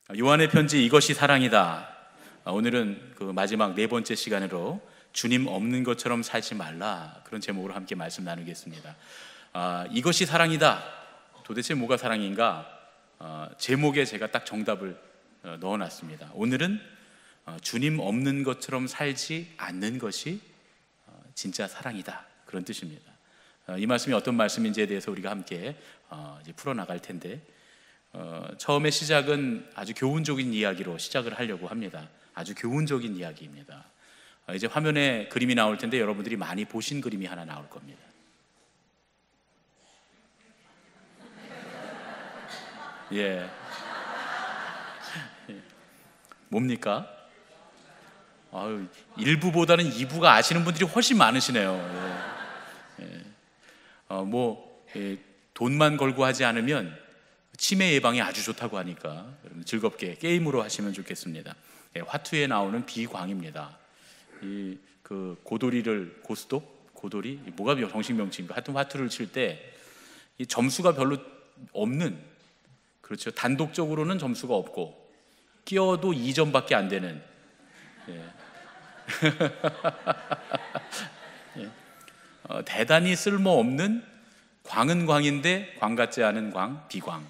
요한의 편지 이것이 사랑이다. 오늘은 그 마지막 네 번째 시간으로 주님 없는 것처럼 살지 말라, 그런 제목으로 함께 말씀 나누겠습니다. 이것이 사랑이다. 도대체 뭐가 사랑인가? 제목에 제가 딱 정답을 넣어놨습니다. 오늘은 주님 없는 것처럼 살지 않는 것이 진짜 사랑이다, 그런 뜻입니다. 이 말씀이 어떤 말씀인지에 대해서 우리가 함께 이제 풀어나갈 텐데, 처음에 시작은 아주 교훈적인 이야기로 시작을 하려고 합니다. 아주 교훈적인 이야기입니다. 이제 화면에 그림이 나올 텐데 여러분들이 많이 보신 그림이 하나 나올 겁니다. 예. 뭡니까? 1부보다는 2부가 아시는 분들이 훨씬 많으시네요. 돈만 걸고 하지 않으면 치매 예방에 아주 좋다고 하니까 여러분 즐겁게 게임으로 하시면 좋겠습니다. 화투에 나오는 비광입니다. 그 고도리를 고도리 뭐가 정식 명칭인가? 하여튼 화투를 칠 때 이 점수가 별로 없는, 그렇죠, 단독적으로는 점수가 없고 끼어도 2점밖에 안 되는, 대단히 쓸모없는 광은 광인데 광 같지 않은 광, 비광.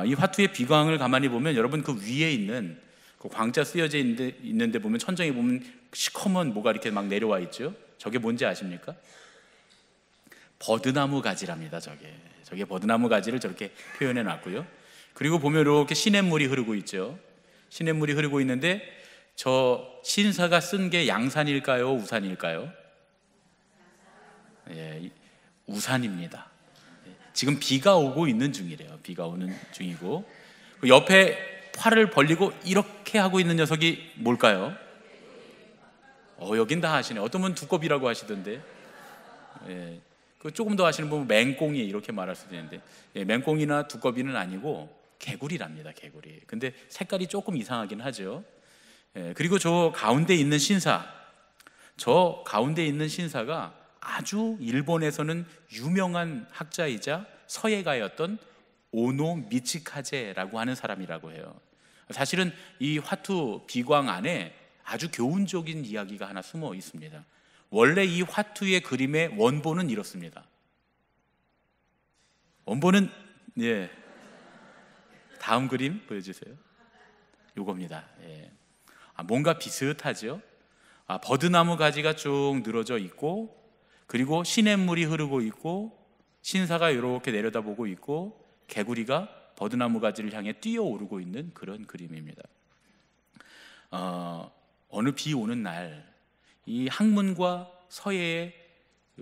이 화투의 비광을 가만히 보면 여러분 그 위에 있는 그 광자 쓰여져 있는데 보면 천정에 보면 시커먼 뭐가 이렇게 막 내려와 있죠. 저게 뭔지 아십니까? 버드나무 가지랍니다. 저게 버드나무 가지를 저렇게 표현해 놨고요. 그리고 보면 이렇게 시냇물이 흐르고 있죠. 시냇물이 흐르고 있는데 저 신사가 쓴 게 양산일까요, 우산일까요? 우산입니다. 지금 비가 오고 있는 중이래요. 비가 오는 중이고, 그 옆에 팔을 벌리고 이렇게 하고 있는 녀석이 뭘까요? 여긴 다 아시네. 어떤 분은 두꺼비라고 하시던데, 그 조금 더 아시는 분은 맹꽁이 이렇게 말할 수도 있는데, 맹꽁이나 두꺼비는 아니고 개구리랍니다. 개구리. 근데 색깔이 조금 이상하긴 하죠. 그리고 저 가운데 있는 신사가 아주 일본에서는 유명한 학자이자 서예가였던 오노 미치카제라고 하는 사람이라고 해요. 사실은 이 화투 비광 안에 아주 교훈적인 이야기가 하나 숨어 있습니다. 원래 이 화투의 그림의 원본은 이렇습니다. 원본은 다음 그림 보여주세요. 요겁니다. 뭔가 비슷하죠. 버드나무 가지가 쭉 늘어져 있고, 그리고 시냇물이 흐르고 있고, 신사가 이렇게 내려다보고 있고, 개구리가 버드나무 가지를 향해 뛰어오르고 있는 그런 그림입니다. 어느 비 오는 날, 이 학문과 서예의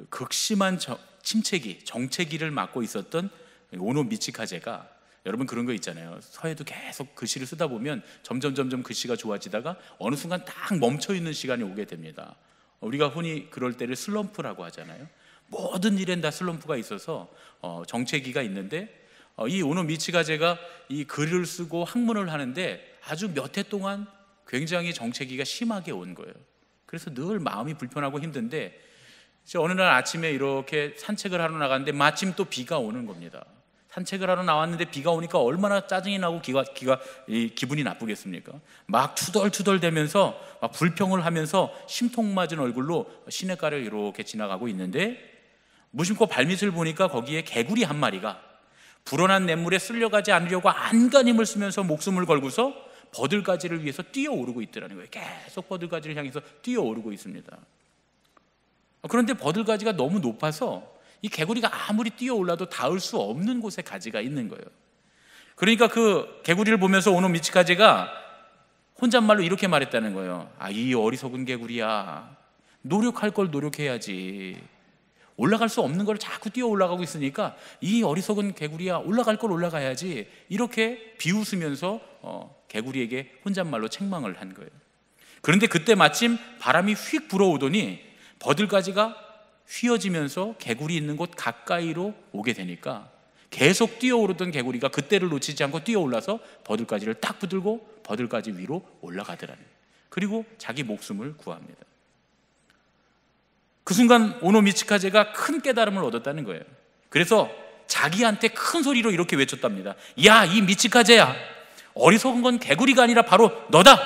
극심한 정체기를 맡고 있었던 오노 미치카제가, 여러분 그런 거 있잖아요. 서예도 계속 글씨를 쓰다 보면 점점 글씨가 좋아지다가 어느 순간 딱 멈춰있는 시간이 오게 됩니다. 우리가 흔히 그럴 때를 슬럼프라고 하잖아요. 모든 일엔 다 슬럼프가 있어서 정체기가 있는데, 이 오노 미치카제가 이 글을 쓰고 학문을 하는데 아주 몇 해 동안 굉장히 정체기가 심하게 온 거예요. 그래서 늘 마음이 불편하고 힘든데, 어느 날 아침에 이렇게 산책을 하러 나갔는데 마침 또 비가 오는 겁니다. 산책을 하러 나왔는데 비가 오니까 얼마나 짜증이 나고 기분이 나쁘겠습니까? 막 투덜투덜대면서 막 불평을 하면서 심통 맞은 얼굴로 시냇가를 이렇게 지나가고 있는데, 무심코 발밑을 보니까 거기에 개구리 한 마리가 불어난 냇물에 쓸려가지 않으려고 안간힘을 쓰면서 목숨을 걸고서 버들가지를 위해서 뛰어오르고 있더라는 거예요. 계속 버들가지를 향해서 뛰어오르고 있습니다. 그런데 버들가지가 너무 높아서 이 개구리가 아무리 뛰어올라도 닿을 수 없는 곳에 가지가 있는 거예요. 그러니까 그 개구리를 보면서 오노 미치카제가 혼잣말로 이렇게 말했다는 거예요. 이 어리석은 개구리야, 노력할 걸 노력해야지. 올라갈 수 없는 걸 자꾸 뛰어 올라가고 있으니까 이 어리석은 개구리야, 올라갈 걸 올라가야지. 이렇게 비웃으면서 개구리에게 혼잣말로 책망을 한 거예요. 그런데 그때 마침 바람이 휙 불어오더니 버들가지가 휘어지면서 개구리 있는 곳 가까이로 오게 되니까 계속 뛰어오르던 개구리가 그때를 놓치지 않고 뛰어올라서 버들가지를 딱 붙들고 버들가지 위로 올라가더라는 거예요. 그리고 자기 목숨을 구합니다. 그 순간 오노 미치카제가 큰 깨달음을 얻었다는 거예요. 그래서 자기한테 큰 소리로 이렇게 외쳤답니다. 야, 이 미치카제야, 어리석은 건 개구리가 아니라 바로 너다.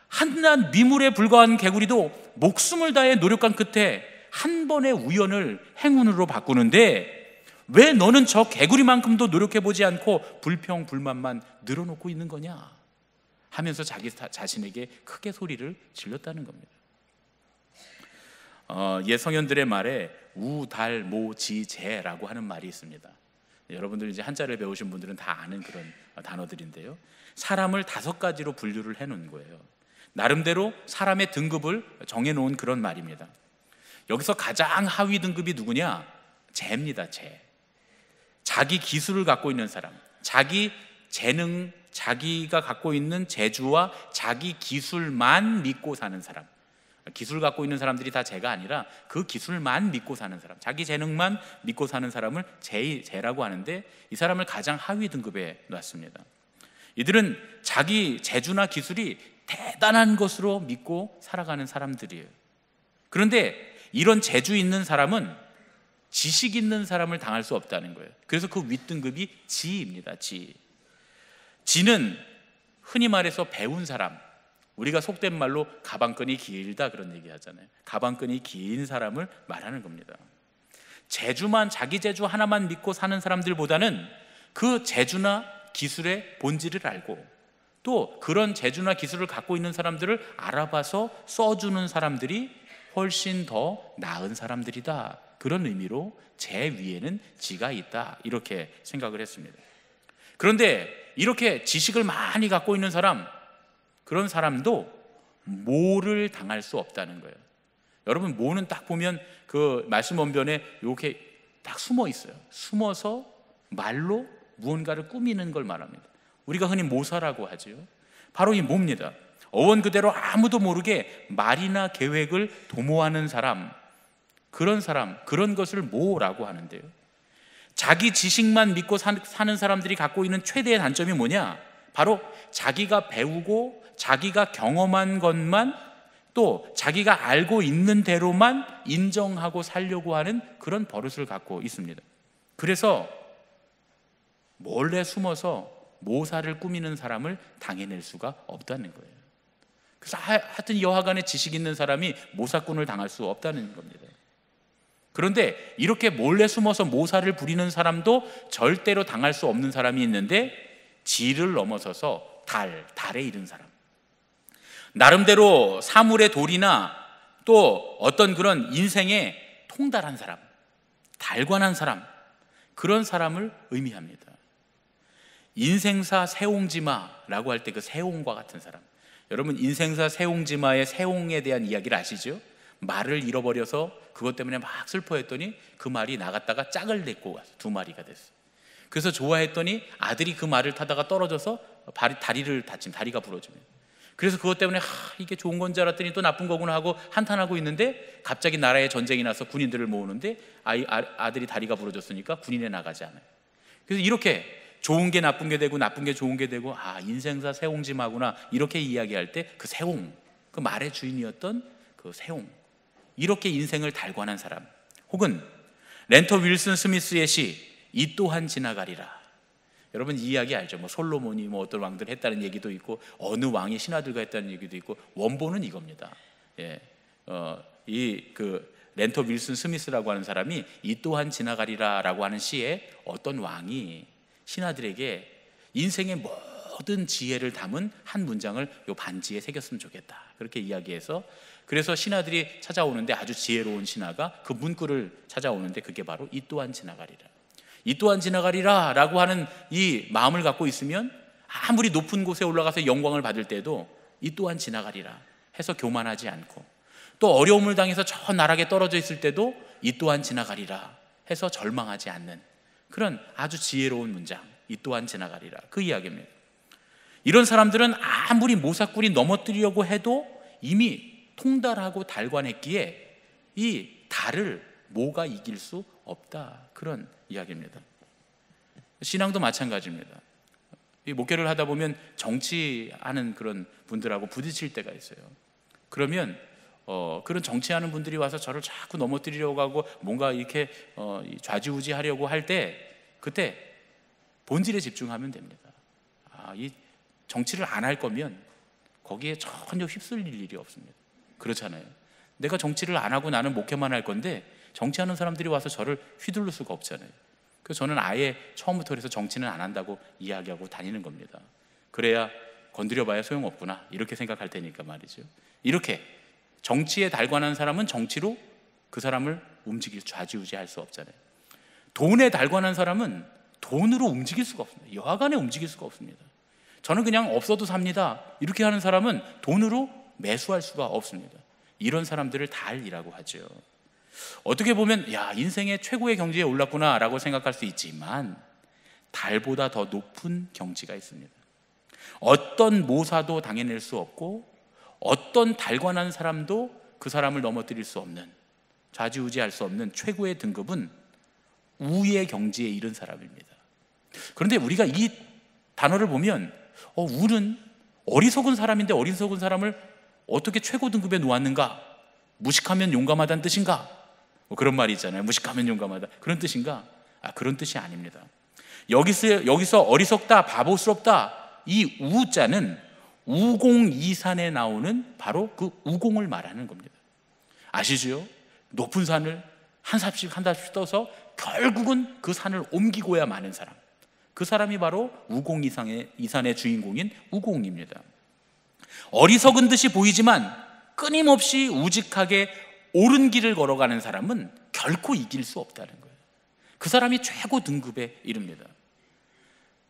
한낱 미물에 불과한 개구리도 목숨을 다해 노력한 끝에 한 번의 우연을 행운으로 바꾸는데 왜 너는 저 개구리만큼도 노력해보지 않고 불평 불만만 늘어놓고 있는 거냐 하면서 자기 자신에게 크게 소리를 질렀다는 겁니다. 옛 성현들의 말에 우달모지제라고 하는 말이 있습니다. 여러분들 이제 한자를 배우신 분들은 다 아는 그런 단어들인데요, 사람을 5가지로 분류를 해놓은 거예요. 나름대로 사람의 등급을 정해놓은 그런 말입니다. 여기서 가장 하위 등급이 누구냐? 재입니다. 재. 자기 기술을 갖고 있는 사람, 자기 재능, 자기가 갖고 있는 재주와 자기 기술만 믿고 사는 사람. 기술 갖고 있는 사람들이 다 재가 아니라 그 기술만 믿고 사는 사람, 자기 재능만 믿고 사는 사람을 재라고 하는데, 이 사람을 가장 하위 등급에 놨습니다. 이들은 자기 재주나 기술이 대단한 것으로 믿고 살아가는 사람들이에요. 그런데 이런 재주 있는 사람은 지식 있는 사람을 당할 수 없다는 거예요. 그래서 그 윗등급이 지입니다. 지는 흔히 말해서 배운 사람, 우리가 속된 말로 가방끈이 길다 그런 얘기 하잖아요. 가방끈이 긴 사람을 말하는 겁니다. 재주만, 자기 재주 하나만 믿고 사는 사람들보다는 그 재주나 기술의 본질을 알고 또 그런 재주나 기술을 갖고 있는 사람들을 알아봐서 써주는 사람들이 훨씬 더 나은 사람들이다, 그런 의미로 재 위에는 지가 있다, 이렇게 생각을 했습니다. 그런데 이렇게 지식을 많이 갖고 있는 사람, 그런 사람도 모를 당할 수 없다는 거예요. 여러분, 모는 딱 보면 그 말씀 원변에 이렇게 딱 숨어 있어요. 숨어서 말로 무언가를 꾸미는 걸 말합니다. 우리가 흔히 모사라고 하죠. 바로 이 모입니다. 어원 그대로 아무도 모르게 말이나 계획을 도모하는 사람, 그런 것을 모라고 하는데요, 자기 지식만 믿고 사는 사람들이 갖고 있는 최대의 단점이 뭐냐? 바로 자기가 배우고 자기가 경험한 것만, 또 자기가 알고 있는 대로만 인정하고 살려고 하는 그런 버릇을 갖고 있습니다. 그래서 몰래 숨어서 모사를 꾸미는 사람을 당해낼 수가 없다는 거예요. 그래서 하여튼 여하간에 지식 있는 사람이 모사꾼을 당할 수 없다는 겁니다. 그런데 이렇게 몰래 숨어서 모사를 부리는 사람도 절대로 당할 수 없는 사람이 있는데, 지를 넘어서서 달에 이른 사람, 나름대로 사물의 도리나 또 어떤 그런 인생에 통달한 사람, 달관한 사람, 그런 사람을 의미합니다. 인생사 세옹지마라고 할 때 그 세옹과 같은 사람, 여러분 인생사 세옹지마의 세옹에 대한 이야기를 아시죠? 말을 잃어버려서 그것 때문에 막 슬퍼했더니 그 말이 나갔다가 짝을 냈고 와서 2마리가 됐어요. 그래서 좋아했더니 아들이 그 말을 타다가 떨어져서 다리를 다친, 다리가 부러집니다. 그래서 그것 때문에 이게 좋은 건 줄 알았더니 또 나쁜 거구나 하고 한탄하고 있는데, 갑자기 나라에 전쟁이 나서 군인들을 모으는데 아들이 다리가 부러졌으니까 군인에 나가지 않아요. 그래서 이렇게 좋은 게 나쁜 게 되고 나쁜 게 좋은 게 되고, 인생사 세옹지마구나, 이렇게 이야기할 때 그 세옹, 그 말의 주인이었던 그 세옹, 이렇게 인생을 달관한 사람, 혹은 렌터 윌슨 스미스의 시 이 또한 지나가리라. 여러분 이 이야기 알죠? 솔로몬이 어떤 왕들 했다는 얘기도 있고, 어느 왕이 신하들과 했다는 얘기도 있고, 원본은 이겁니다. 렌터 윌슨 스미스라고 하는 사람이 이 또한 지나가리라라고 하는 시에 어떤 왕이 신하들에게 인생의 모든 지혜를 담은 한 문장을 요 반지에 새겼으면 좋겠다, 그렇게 이야기해서, 그래서 신하들이 찾아오는데 아주 지혜로운 신하가 그 문구를 찾아오는데 그게 바로 이 또한 지나가리라. 이 또한 지나가리라 라고 하는 이 마음을 갖고 있으면 아무리 높은 곳에 올라가서 영광을 받을 때도 이 또한 지나가리라 해서 교만하지 않고, 또 어려움을 당해서 저 나락에 떨어져 있을 때도 이 또한 지나가리라 해서 절망하지 않는 그런 아주 지혜로운 문장, 이 또한 지나가리라, 그 이야기입니다. 이런 사람들은 아무리 모사꾼이 넘어뜨리려고 해도 이미 통달하고 달관했기에 이 달을 모가 이길 수 없다, 그런 이야기입니다. 신앙도 마찬가지입니다. 이 목회를 하다 보면 정치하는 그런 분들하고 부딪힐 때가 있어요. 그러면 그런 정치하는 분들이 와서 저를 자꾸 넘어뜨리려고 하고 뭔가 이렇게 좌지우지하려고 할 때, 그때 본질에 집중하면 됩니다. 이 정치를 안 할 거면 거기에 전혀 휩쓸릴 일이 없습니다. 그렇잖아요. 내가 정치를 안 하고 나는 목회만 할 건데 정치하는 사람들이 와서 저를 휘둘릴 수가 없잖아요. 그래서 저는 아예 처음부터 그래서 정치는 안 한다고 이야기하고 다니는 겁니다. 그래야 건드려봐야 소용없구나 이렇게 생각할 테니까 말이죠. 이렇게 정치에 달관한 사람은 정치로 그 사람을 좌지우지할 수 없잖아요. 돈에 달관한 사람은 돈으로 움직일 수가 없습니다. 여하간에 움직일 수가 없습니다. 저는 그냥 없어도 삽니다 이렇게 하는 사람은 돈으로 매수할 수가 없습니다. 이런 사람들을 달이라고 하죠. 어떻게 보면 야, 인생의 최고의 경지에 올랐구나 라고 생각할 수 있지만 달보다 더 높은 경지가 있습니다. 어떤 모사도 당해낼 수 없고 어떤 달관한 사람도 그 사람을 넘어뜨릴 수 없는, 좌지우지할 수 없는 최고의 등급은 우의 경지에 이른 사람입니다. 그런데 우리가 이 단어를 보면 우는 어리석은 사람인데 어리석은 사람을 어떻게 최고 등급에 놓았는가? 무식하면 용감하다는 뜻인가? 그런 말이 있잖아요. 무식하면 용감하다. 그런 뜻인가? 그런 뜻이 아닙니다. 여기서 어리석다, 바보스럽다, 이 우자는 우공이산에 나오는 바로 그 우공을 말하는 겁니다. 아시죠? 높은 산을 한 삽씩 떠서 결국은 그 산을 옮기고야 마는 사람, 그 사람이 바로 우공이산의 주인공인 우공입니다. 어리석은 듯이 보이지만 끊임없이 우직하게 옳은 길을 걸어가는 사람은 결코 이길 수 없다는 거예요. 그 사람이 최고 등급에 이릅니다.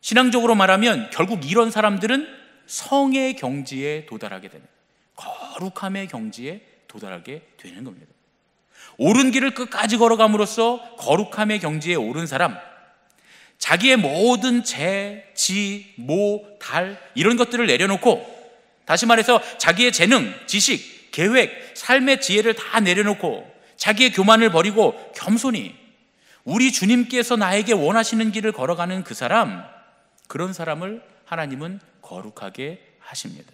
신앙적으로 말하면 결국 이런 사람들은 성의 경지에 도달하게 되는, 거룩함의 경지에 도달하게 되는 겁니다. 옳은 길을 끝까지 걸어감으로써 거룩함의 경지에 오른 사람, 자기의 모든 재, 지, 모, 달 이런 것들을 내려놓고, 다시 말해서 자기의 재능, 지식, 계획, 삶의 지혜를 다 내려놓고 자기의 교만을 버리고 겸손히 우리 주님께서 나에게 원하시는 길을 걸어가는 그 사람, 그런 사람을 하나님은 거룩하게 하십니다.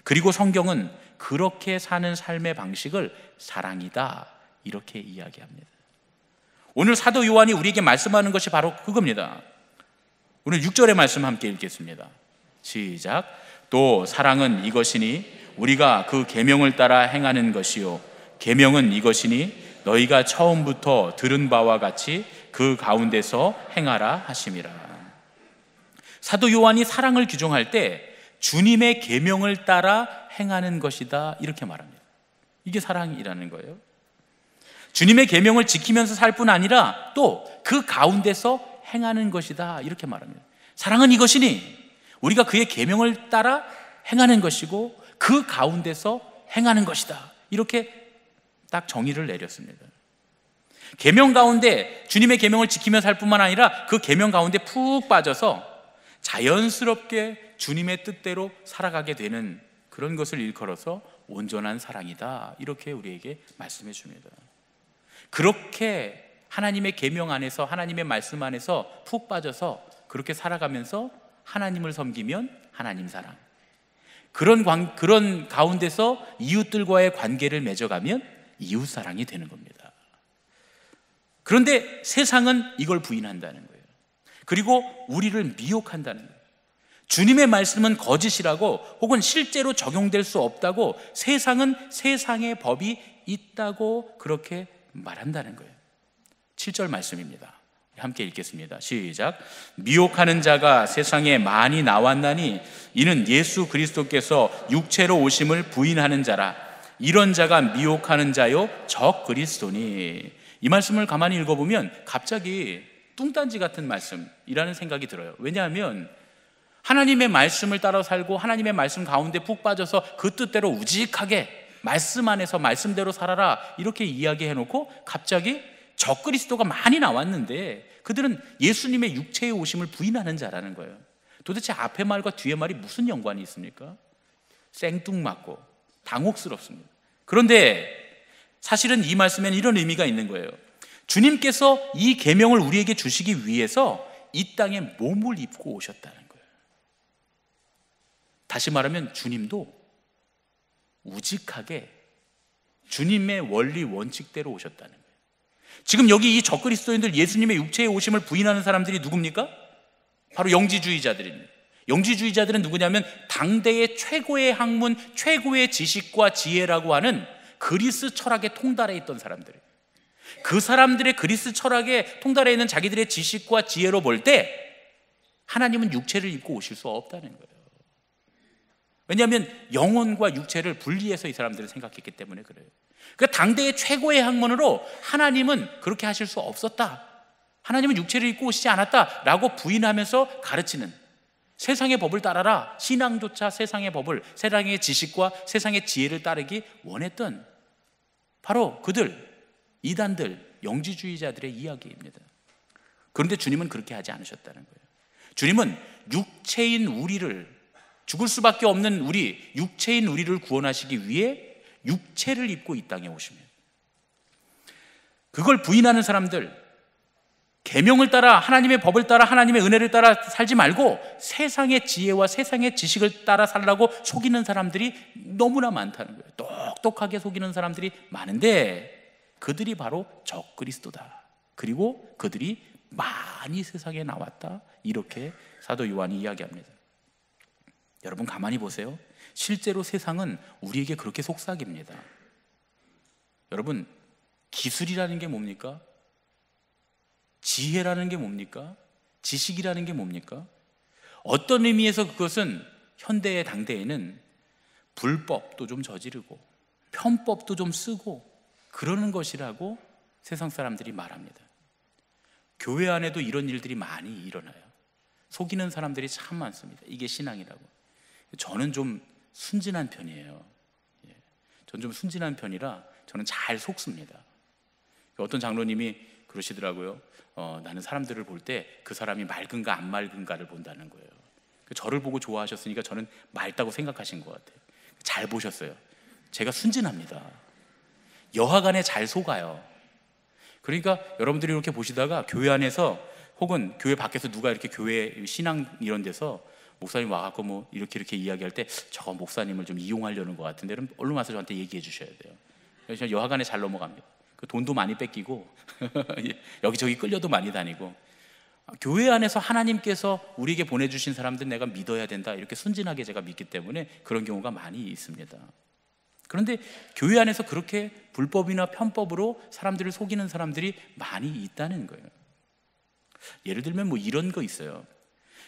그리고 성경은 그렇게 사는 삶의 방식을 사랑이다 이렇게 이야기합니다. 오늘 사도 요한이 우리에게 말씀하는 것이 바로 그겁니다. 오늘 6절의 말씀 함께 읽겠습니다. 시작. 또 사랑은 이것이니 우리가 그 계명을 따라 행하는 것이요 계명은 이것이니 너희가 처음부터 들은 바와 같이 그 가운데서 행하라 하심이라. 사도 요한이 사랑을 규정할 때 주님의 계명을 따라 행하는 것이다 이렇게 말합니다. 이게 사랑이라는 거예요. 주님의 계명을 지키면서 살 뿐 아니라 또 그 가운데서 행하는 것이다 이렇게 말합니다. 사랑은 이것이니 우리가 그의 계명을 따라 행하는 것이고 그 가운데서 행하는 것이다 이렇게 딱 정의를 내렸습니다. 계명 가운데 주님의 계명을 지키며 살 뿐만 아니라 그 계명 가운데 푹 빠져서 자연스럽게 주님의 뜻대로 살아가게 되는 그런 것을 일컬어서 온전한 사랑이다 이렇게 우리에게 말씀해 줍니다. 그렇게 하나님의 계명 안에서, 하나님의 말씀 안에서 푹 빠져서 그렇게 살아가면서 하나님을 섬기면 하나님 사랑, 그런 가운데서 이웃들과의 관계를 맺어가면 이웃 사랑이 되는 겁니다. 그런데 세상은 이걸 부인한다는 거예요. 그리고 우리를 미혹한다는 거예요. 주님의 말씀은 거짓이라고, 혹은 실제로 적용될 수 없다고, 세상은 세상의 법이 있다고 그렇게 말한다는 거예요. 7절 말씀입니다. 함께 읽겠습니다. 시작. 미혹하는 자가 세상에 많이 나왔나니 이는 예수 그리스도께서 육체로 오심을 부인하는 자라. 이런 자가 미혹하는 자요 적 그리스도니. 이 말씀을 가만히 읽어보면 갑자기 뚱딴지 같은 말씀이라는 생각이 들어요. 왜냐하면 하나님의 말씀을 따라 살고 하나님의 말씀 가운데 푹 빠져서 그 뜻대로 우직하게 말씀 안에서 말씀대로 살아라 이렇게 이야기해놓고 갑자기 적그리스도가 많이 나왔는데 그들은 예수님의 육체의 오심을 부인하는 자라는 거예요. 도대체 앞의 말과 뒤의 말이 무슨 연관이 있습니까? 생뚱맞고 당혹스럽습니다. 그런데 사실은 이 말씀에는 이런 의미가 있는 거예요. 주님께서 이 계명을 우리에게 주시기 위해서 이 땅에 몸을 입고 오셨다는 거예요. 다시 말하면 주님도 우직하게 주님의 원리 원칙대로 오셨다는 거예요. 지금 여기 이 적그리스도인들, 예수님의 육체의 오심을 부인하는 사람들이 누굽니까? 바로 영지주의자들입니다. 영지주의자들은 누구냐면 당대의 최고의 학문, 최고의 지식과 지혜라고 하는 그리스 철학에 통달해 있던 사람들이에요. 그 사람들의 그리스 철학에 통달해 있는 자기들의 지식과 지혜로 볼 때 하나님은 육체를 입고 오실 수 없다는 거예요. 왜냐하면 영혼과 육체를 분리해서 이 사람들은 생각했기 때문에 그래요. 그러니까 당대의 최고의 학문으로 하나님은 그렇게 하실 수 없었다, 하나님은 육체를 입고 오시지 않았다라고 부인하면서 가르치는, 세상의 법을 따라라, 신앙조차 세상의 법을, 세상의 지식과 세상의 지혜를 따르기 원했던 바로 그들, 이단들, 영지주의자들의 이야기입니다. 그런데 주님은 그렇게 하지 않으셨다는 거예요. 주님은 육체인 우리를, 죽을 수밖에 없는 우리, 육체인 우리를 구원하시기 위해 육체를 입고 이 땅에 오시면, 그걸 부인하는 사람들, 계명을 따라, 하나님의 법을 따라, 하나님의 은혜를 따라 살지 말고 세상의 지혜와 세상의 지식을 따라 살라고 속이는 사람들이 너무나 많다는 거예요. 똑똑하게 속이는 사람들이 많은데 그들이 바로 적그리스도다, 그리고 그들이 많이 세상에 나왔다, 이렇게 사도 요한이 이야기합니다. 여러분 가만히 보세요. 실제로 세상은 우리에게 그렇게 속삭입니다. 여러분, 기술이라는 게 뭡니까? 지혜라는 게 뭡니까? 지식이라는 게 뭡니까? 어떤 의미에서 그것은 현대의 당대에는 불법도 좀 저지르고 편법도 좀 쓰고 그러는 것이라고 세상 사람들이 말합니다. 교회 안에도 이런 일들이 많이 일어나요. 속이는 사람들이 참 많습니다. 이게 신앙이라고. 저는 좀 순진한 편이에요. 저는 좀 순진한 편이라 저는 잘 속습니다. 어떤 장로님이 그러시더라고요. 나는 사람들을 볼 때 그 사람이 맑은가 안 맑은가를 본다는 거예요. 저를 보고 좋아하셨으니까 저는 맑다고 생각하신 것 같아요. 잘 보셨어요. 제가 순진합니다. 여하간에 잘 속아요. 그러니까 여러분들이 이렇게 보시다가 교회 안에서 혹은 교회 밖에서 누가 이렇게 교회 신앙 이런 데서 목사님 와갖고 뭐 이렇게 이야기할 때 저거 목사님을 좀 이용하려는 것 같은데, 그럼 얼른 와서 저한테 얘기해 주셔야 돼요. 그래서 여하간에 잘 넘어갑니다. 그 돈도 많이 뺏기고 여기저기 끌려도 많이 다니고, 교회 안에서 하나님께서 우리에게 보내주신 사람들 내가 믿어야 된다, 이렇게 순진하게 제가 믿기 때문에 그런 경우가 많이 있습니다. 그런데 교회 안에서 그렇게 불법이나 편법으로 사람들을 속이는 사람들이 많이 있다는 거예요. 예를 들면 뭐 이런 거 있어요.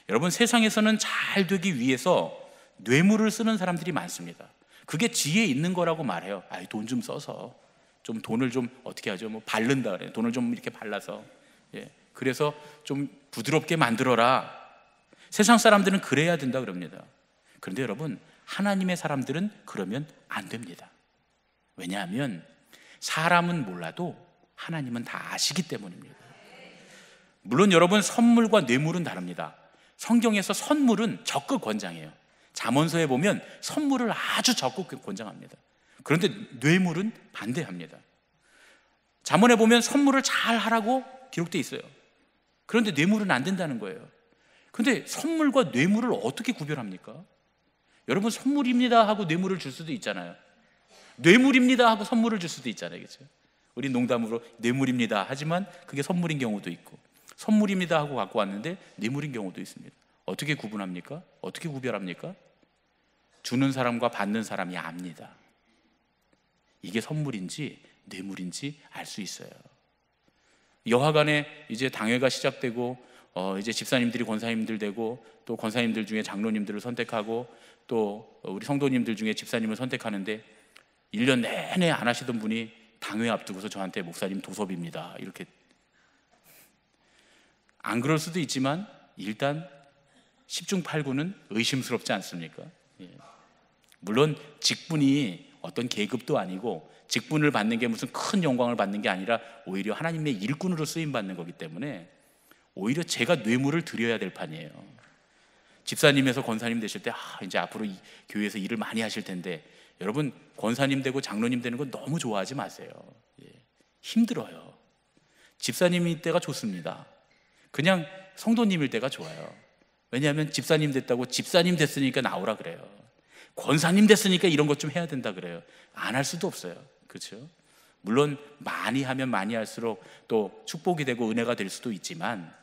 여러분, 세상에서는 잘 되기 위해서 뇌물을 쓰는 사람들이 많습니다. 그게 지혜 있는 거라고 말해요. 돈 좀 써서 좀 돈을 좀 어떻게 하죠? 뭐 바른다 그래요. 돈을 좀 이렇게 발라서, 그래서 좀 부드럽게 만들어라. 세상 사람들은 그래야 된다 그럽니다. 그런데 여러분, 하나님의 사람들은 그러면 안 됩니다. 왜냐하면 사람은 몰라도 하나님은 다 아시기 때문입니다. 물론 여러분, 선물과 뇌물은 다릅니다. 성경에서 선물은 적극 권장해요. 잠언서에 보면 선물을 아주 적극 권장합니다. 그런데 뇌물은 반대합니다. 잠언에 보면 선물을 잘 하라고 기록되어 있어요. 그런데 뇌물은 안 된다는 거예요. 그런데 선물과 뇌물을 어떻게 구별합니까? 여러분, 선물입니다 하고 뇌물을 줄 수도 있잖아요. 뇌물입니다 하고 선물을 줄 수도 있잖아요. 그렇죠? 우리 농담으로 뇌물입니다 하지만 그게 선물인 경우도 있고, 선물입니다 하고 갖고 왔는데 뇌물인 경우도 있습니다. 어떻게 구분합니까? 어떻게 구별합니까? 주는 사람과 받는 사람이 압니다. 이게 선물인지 뇌물인지 알 수 있어요. 여하간에 이제 당회가 시작되고 이제 집사님들이 권사님들 되고, 또 권사님들 중에 장로님들을 선택하고, 또 우리 성도님들 중에 집사님을 선택하는데 1년 내내 안 하시던 분이 당회 앞두고서 저한테 목사님 도섭입니다, 이렇게. 안 그럴 수도 있지만 일단 10중 8구는 의심스럽지 않습니까? 물론 직분이 어떤 계급도 아니고 직분을 받는 게 무슨 큰 영광을 받는 게 아니라 오히려 하나님의 일꾼으로 쓰임받는 거기 때문에 오히려 제가 뇌물을 드려야 될 판이에요. 집사님에서 권사님 되실 때 이제 앞으로 이 교회에서 일을 많이 하실 텐데, 여러분, 권사님 되고 장로님 되는 거 너무 좋아하지 마세요. 힘들어요. 집사님일 때가 좋습니다. 그냥 성도님일 때가 좋아요. 왜냐하면 집사님 됐다고 집사님 됐으니까 나오라 그래요. 권사님 됐으니까 이런 것 좀 해야 된다 그래요. 안 할 수도 없어요. 그렇죠? 물론 많이 하면 많이 할수록 또 축복이 되고 은혜가 될 수도 있지만,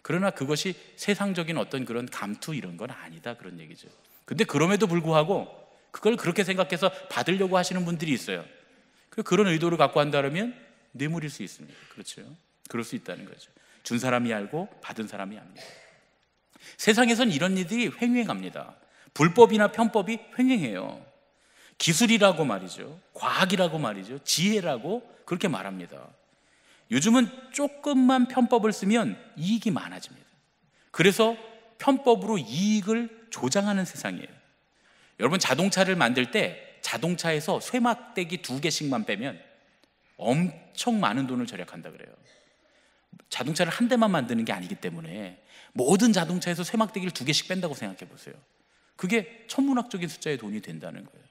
그러나 그것이 세상적인 어떤 그런 감투 이런 건 아니다, 그런 얘기죠. 근데 그럼에도 불구하고 그걸 그렇게 생각해서 받으려고 하시는 분들이 있어요. 그런 의도를 갖고 한다면 뇌물일 수 있습니다. 그렇죠? 그럴 수 있다는 거죠. 준 사람이 알고 받은 사람이 압니다. 세상에선 이런 일들이 횡행합니다. 불법이나 편법이 횡행해요. 기술이라고 말이죠, 과학이라고 말이죠, 지혜라고 그렇게 말합니다. 요즘은 조금만 편법을 쓰면 이익이 많아집니다. 그래서 편법으로 이익을 조장하는 세상이에요. 여러분, 자동차를 만들 때 자동차에서 쇠막대기 2개씩만 빼면 엄청 많은 돈을 절약한다 그래요. 자동차를 한 대만 만드는 게 아니기 때문에 모든 자동차에서 쇠막대기를 2개씩 뺀다고 생각해 보세요. 그게 천문학적인 숫자의 돈이 된다는 거예요.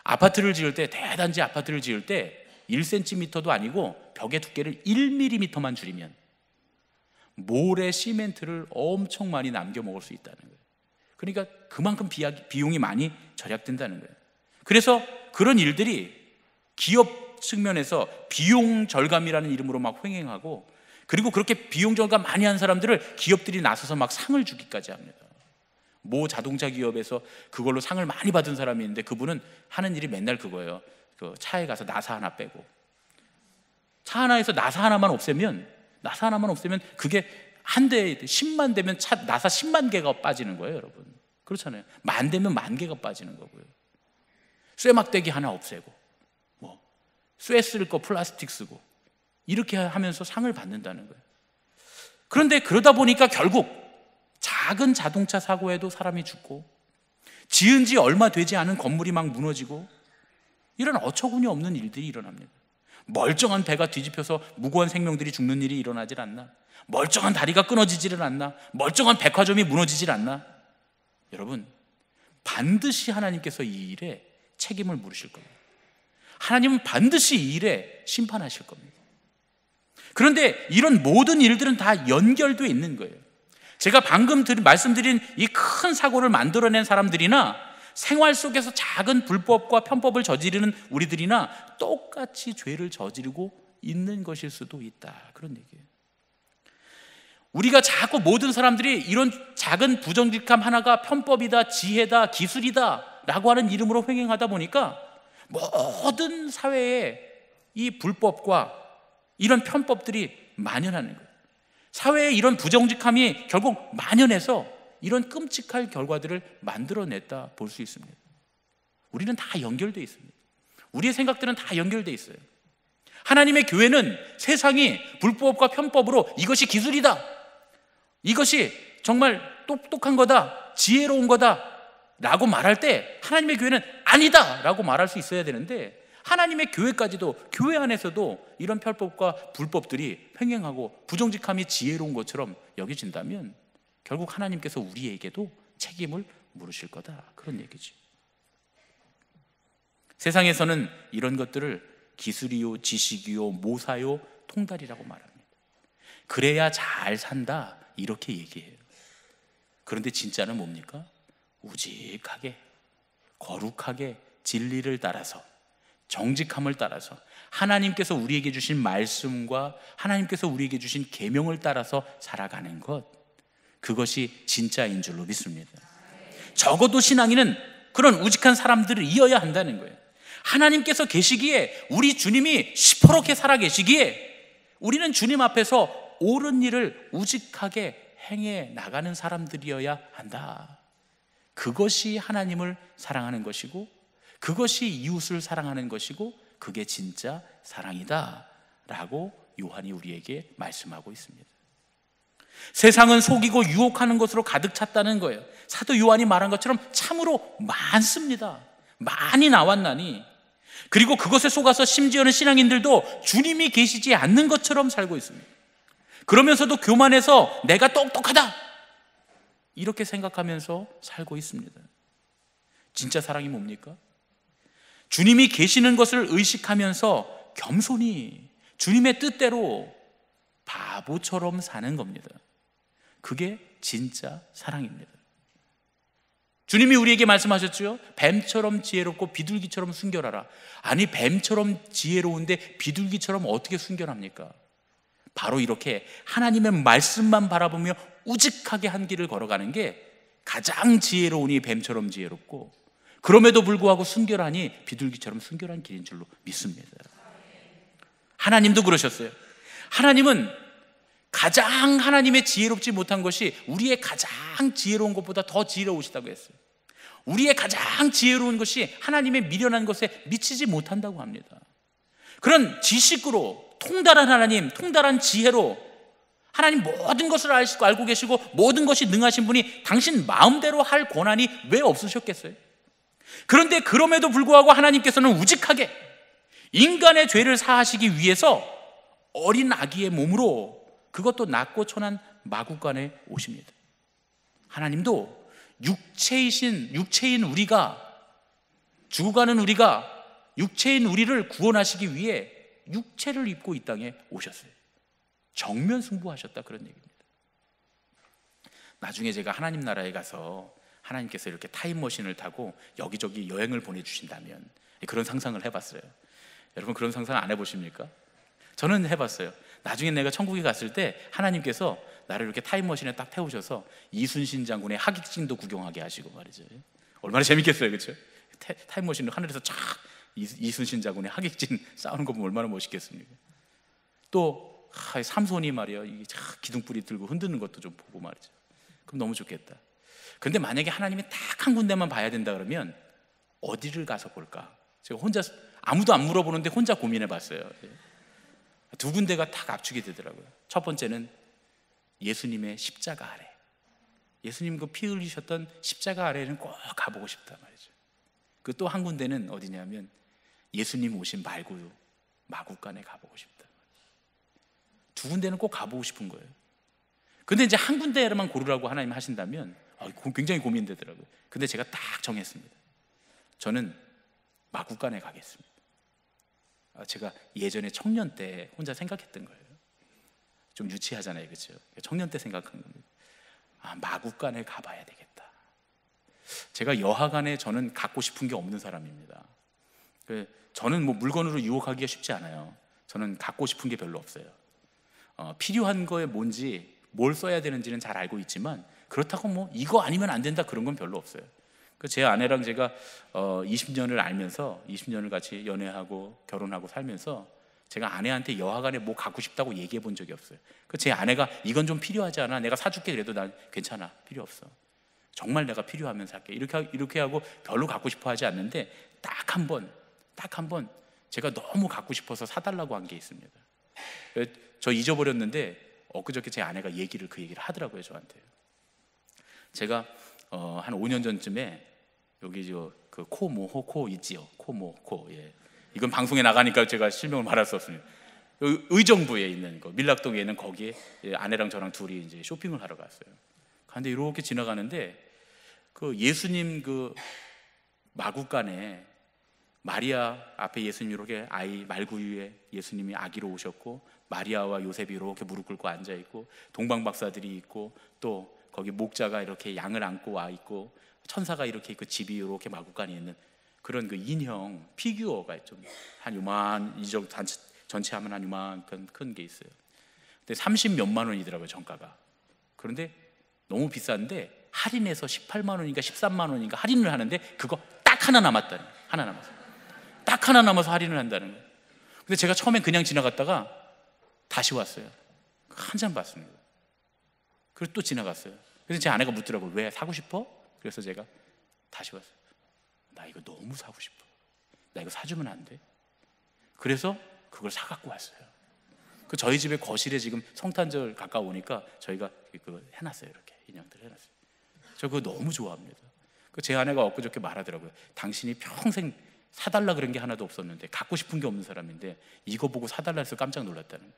아파트를 지을 때, 대단지 아파트를 지을 때 1cm도 아니고 벽의 두께를 1mm만 줄이면 모래 시멘트를 엄청 많이 남겨 먹을 수 있다는 거예요. 그러니까 그만큼 비용이 많이 절약된다는 거예요. 그래서 그런 일들이 기업 측면에서 비용 절감이라는 이름으로 막 횡행하고, 그리고 그렇게 비용 절감 많이 한 사람들을 기업들이 나서서 막 상을 주기까지 합니다. 모 자동차 기업에서 그걸로 상을 많이 받은 사람이 있는데 그분은 하는 일이 맨날 그거예요. 그 차에 가서 나사 하나 빼고, 차 하나에서 나사 하나만 없애면 그게 한 대에 10만 되면 나사 10만 개가 빠지는 거예요, 여러분. 그렇잖아요. 만 되면 10,000개가 빠지는 거고요. 쇠막대기 하나 없애고, 쇠 쓸 거 플라스틱 쓰고, 이렇게 하면서 상을 받는다는 거예요. 그런데 그러다 보니까 결국 작은 자동차 사고에도 사람이 죽고, 지은 지 얼마 되지 않은 건물이 막 무너지고, 이런 어처구니 없는 일들이 일어납니다. 멀쩡한 배가 뒤집혀서 무고한 생명들이 죽는 일이 일어나질 않나? 멀쩡한 다리가 끊어지지를 않나? 멀쩡한 백화점이 무너지질 않나? 여러분, 반드시 하나님께서 이 일에 책임을 물으실 겁니다. 하나님은 반드시 이 일에 심판하실 겁니다. 그런데 이런 모든 일들은 다 연결되어 있는 거예요. 제가 방금 말씀드린 이 큰 사고를 만들어낸 사람들이나 생활 속에서 작은 불법과 편법을 저지르는 우리들이나 똑같이 죄를 저지르고 있는 것일 수도 있다, 그런 얘기예요. 우리가 자꾸 모든 사람들이 이런 작은 부정직함 하나가 편법이다, 지혜다, 기술이다 라고 하는 이름으로 횡행하다 보니까 모든 사회에 이 불법과 이런 편법들이 만연하는 거예요. 사회에 이런 부정직함이 결국 만연해서 이런 끔찍한 결과들을 만들어냈다 볼 수 있습니다. 우리는 다 연결되어 있습니다. 우리의 생각들은 다 연결되어 있어요. 하나님의 교회는 세상이 불법과 편법으로 이것이 기술이다, 이것이 정말 똑똑한 거다, 지혜로운 거다 라고 말할 때 하나님의 교회는 아니다 라고 말할 수 있어야 되는데, 하나님의 교회까지도, 교회 안에서도 이런 편법과 불법들이 횡행하고 부정직함이 지혜로운 것처럼 여겨진다면 결국 하나님께서 우리에게도 책임을 물으실 거다, 그런 얘기죠. 세상에서는 이런 것들을 기술이요, 지식이요, 모사요, 통달이라고 말합니다. 그래야 잘 산다, 이렇게 얘기해요. 그런데 진짜는 뭡니까? 우직하게, 거룩하게, 진리를 따라서, 정직함을 따라서, 하나님께서 우리에게 주신 말씀과 하나님께서 우리에게 주신 계명을 따라서 살아가는 것, 그것이 진짜인 줄로 믿습니다. 적어도 신앙인은 그런 우직한 사람들을 이어야 한다는 거예요. 하나님께서 계시기에, 우리 주님이 시퍼렇게 살아 계시기에 우리는 주님 앞에서 옳은 일을 우직하게 행해 나가는 사람들이어야 한다. 그것이 하나님을 사랑하는 것이고, 그것이 이웃을 사랑하는 것이고, 그게 진짜 사랑이다 라고 요한이 우리에게 말씀하고 있습니다. 세상은 속이고 유혹하는 것으로 가득 찼다는 거예요. 사도 요한이 말한 것처럼 참으로 많습니다. 많이 나왔나니, 그리고 그것에 속아서 심지어는 신앙인들도 주님이 계시지 않는 것처럼 살고 있습니다. 그러면서도 교만해서 내가 똑똑하다 이렇게 생각하면서 살고 있습니다. 진짜 사랑이 뭡니까? 주님이 계시는 것을 의식하면서 겸손히 주님의 뜻대로 바보처럼 사는 겁니다. 그게 진짜 사랑입니다. 주님이 우리에게 말씀하셨죠? 뱀처럼 지혜롭고 비둘기처럼 순결하라. 아니, 뱀처럼 지혜로운데 비둘기처럼 어떻게 순결합니까? 바로 이렇게 하나님의 말씀만 바라보며 우직하게 한 길을 걸어가는 게 가장 지혜로우니 뱀처럼 지혜롭고, 그럼에도 불구하고 순결하니 비둘기처럼 순결한 길인 줄로 믿습니다. 하나님도 그러셨어요. 하나님은 가장 하나님의 지혜롭지 못한 것이 우리의 가장 지혜로운 것보다 더 지혜로우시다고 했어요. 우리의 가장 지혜로운 것이 하나님의 미련한 것에 미치지 못한다고 합니다. 그런 지식으로, 통달한 하나님, 통달한 지혜로 하나님 모든 것을 알고 계시고 모든 것이 능하신 분이 당신 마음대로 할 권한이 왜 없으셨겠어요? 그런데 그럼에도 불구하고 하나님께서는 우직하게 인간의 죄를 사하시기 위해서 어린 아기의 몸으로, 그것도 낮고 천한 마구간에 오십니다. 하나님도 육체인 우리가, 죽어가는 우리가, 육체인 우리를 구원하시기 위해 육체를 입고 이 땅에 오셨어요. 정면 승부하셨다, 그런 얘기입니다. 나중에 제가 하나님 나라에 가서 하나님께서 이렇게 타임머신을 타고 여기저기 여행을 보내주신다면, 그런 상상을 해봤어요. 여러분 그런 상상 안 해보십니까? 저는 해봤어요. 나중에 내가 천국에 갔을 때 하나님께서 나를 이렇게 타임머신에 딱 태우셔서 이순신 장군의 하객진도 구경하게 하시고 말이죠. 얼마나 재밌겠어요, 그렇죠? 타임머신을 하늘에서 쫙 이순신 장군의 하객진 싸우는 거 보면 얼마나 멋있겠습니까? 또 삼손이 말이야, 이게 기둥뿌리 들고 흔드는 것도 좀 보고 말이죠. 그럼 너무 좋겠다. 그런데 만약에 하나님이 딱 한 군데만 봐야 된다 그러면 어디를 가서 볼까? 제가 혼자, 아무도 안 물어보는데 혼자 고민해 봤어요. 두 군데가 딱 압축이 되더라고요. 첫 번째는 예수님의 십자가 아래, 예수님 그 피 흘리셨던 십자가 아래는 꼭 가보고 싶다 말이죠. 그 또 한 군데는 어디냐면 예수님 오신 마구간에 가보고 싶다. 두 군데는 꼭 가보고 싶은 거예요. 근데 이제 한 군데만 고르라고 하나님 하신다면 굉장히 고민되더라고요. 근데 제가 딱 정했습니다. 저는 마구간에 가겠습니다. 제가 예전에 청년 때 혼자 생각했던 거예요. 좀 유치하잖아요, 그렇죠? 청년 때 생각한 겁니다. 마구간에 가봐야 되겠다. 제가 여하간에 저는 갖고 싶은 게 없는 사람입니다. 저는 뭐 물건으로 유혹하기가 쉽지 않아요. 저는 갖고 싶은 게 별로 없어요. 필요한 거에 뭔지, 뭘 써야 되는지는 잘 알고 있지만 그렇다고 뭐 이거 아니면 안 된다 그런 건 별로 없어요. 제 아내랑 제가 20년을 알면서, 20년을 같이 연애하고 결혼하고 살면서 제가 아내한테 여하간에 뭐 갖고 싶다고 얘기해 본 적이 없어요. 제 아내가 이건 좀 필요하지 않아? 내가 사줄게. 그래도 난 괜찮아, 필요 없어. 정말 내가 필요하면 살게. 이렇게 하고 별로 갖고 싶어 하지 않는데 딱 한 번 제가 너무 갖고 싶어서 사달라고 한 게 있습니다. 저 잊어버렸는데 엊그저께 제 아내가 그 얘기를 하더라고요, 저한테. 제가 한 5년 전쯤에 여기 그 코 있지요, 코. 예. 이건 방송에 나가니까 제가 실명을 말할 수 없습니다. 의정부에 있는 거, 밀락동에 있는 거기에 아내랑 저랑 둘이 이제 쇼핑을 하러 갔어요. 그런데 이렇게 지나가는데 그 예수님 그 마구간에 마리아 앞에 예수님이 이렇게 아이 말구유에 예수님이 아기로 오셨고, 마리아와 요셉이 이렇게 무릎 꿇고 앉아 있고, 동방 박사들이 있고, 또 거기 목자가 이렇게 양을 안고 와 있고, 천사가 이렇게 있고, 집이 이렇게 마구간에 있는 그런 그 인형 피규어가 좀 한 요만, 이 정도 전체 하면 한 요만큼 큰 게 있어요. 근데 30몇만 원이더라고요, 정가가. 그런데 너무 비싼데 할인해서 18만 원인가 13만 원인가 할인을 하는데 그거 딱 하나 남았다는 거예요. 딱 하나 남아서 할인을 한다는 거예요. 근데 제가 처음엔 그냥 지나갔다가 다시 왔어요. 한참 봤습니다. 그리고 또 지나갔어요. 그래서 제 아내가 묻더라고요. 왜, 사고 싶어? 그래서 제가 다시 왔어요. 나 이거 너무 사고 싶어. 나 이거 사주면 안 돼? 그래서 그걸 사갖고 왔어요. 저희 집에 거실에 지금 성탄절 가까우니까 저희가 그거 해놨어요. 이렇게 인형들 해놨어요. 저 그거 너무 좋아합니다. 제 아내가 엊그저께 말하더라고요. 당신이 평생 사달라 그런 게 하나도 없었는데, 갖고 싶은 게 없는 사람인데 이거 보고 사달라 해서 깜짝 놀랐다는 거예요.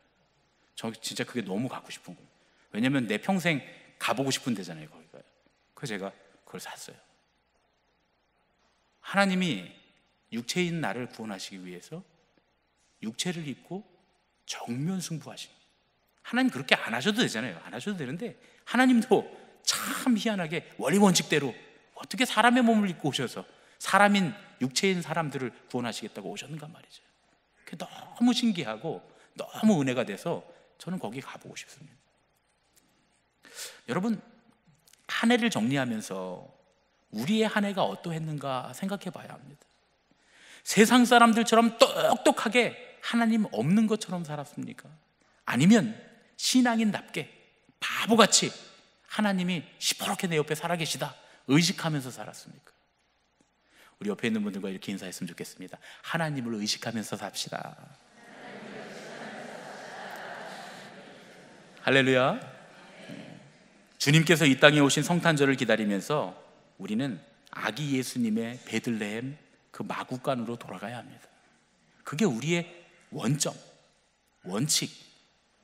저 진짜 그게 너무 갖고 싶은 거예요. 왜냐면 내 평생 가보고 싶은 데잖아요, 거기가. 그래서 제가 그걸 샀어요. 하나님이 육체인 나를 구원하시기 위해서 육체를 입고 정면 승부하신, 하나님 그렇게 안 하셔도 되잖아요. 안 하셔도 되는데 하나님도 참 희한하게 원리 원칙대로 어떻게 사람의 몸을 입고 오셔서 사람인 육체인 사람들을 구원하시겠다고 오셨는가 말이죠. 그게 너무 신기하고 너무 은혜가 돼서 저는 거기 가보고 싶습니다. 여러분, 한 해를 정리하면서 우리의 한 해가 어떠했는가 생각해 봐야 합니다. 세상 사람들처럼 똑똑하게 하나님 없는 것처럼 살았습니까? 아니면 신앙인답게 바보같이 하나님이 시퍼렇게 내 옆에 살아계시다 의식하면서 살았습니까? 우리 옆에 있는 분들과 이렇게 인사했으면 좋겠습니다. 하나님을 의식하면서 삽시다. 할렐루야. 주님께서 이 땅에 오신 성탄절을 기다리면서 우리는 아기 예수님의 베들레헴 그 마구간으로 돌아가야 합니다. 그게 우리의 원점, 원칙,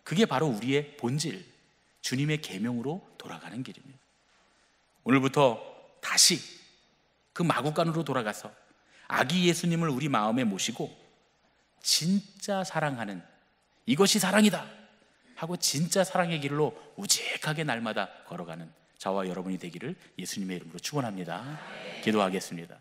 그게 바로 우리의 본질, 주님의 계명으로 돌아가는 길입니다. 오늘부터 다시 그 마구간으로 돌아가서 아기 예수님을 우리 마음에 모시고 진짜 사랑하는, 이것이 사랑이다 하고 진짜 사랑의 길로 우직하게 날마다 걸어가는 저와 여러분이 되기를 예수님의 이름으로 축원합니다. 기도하겠습니다.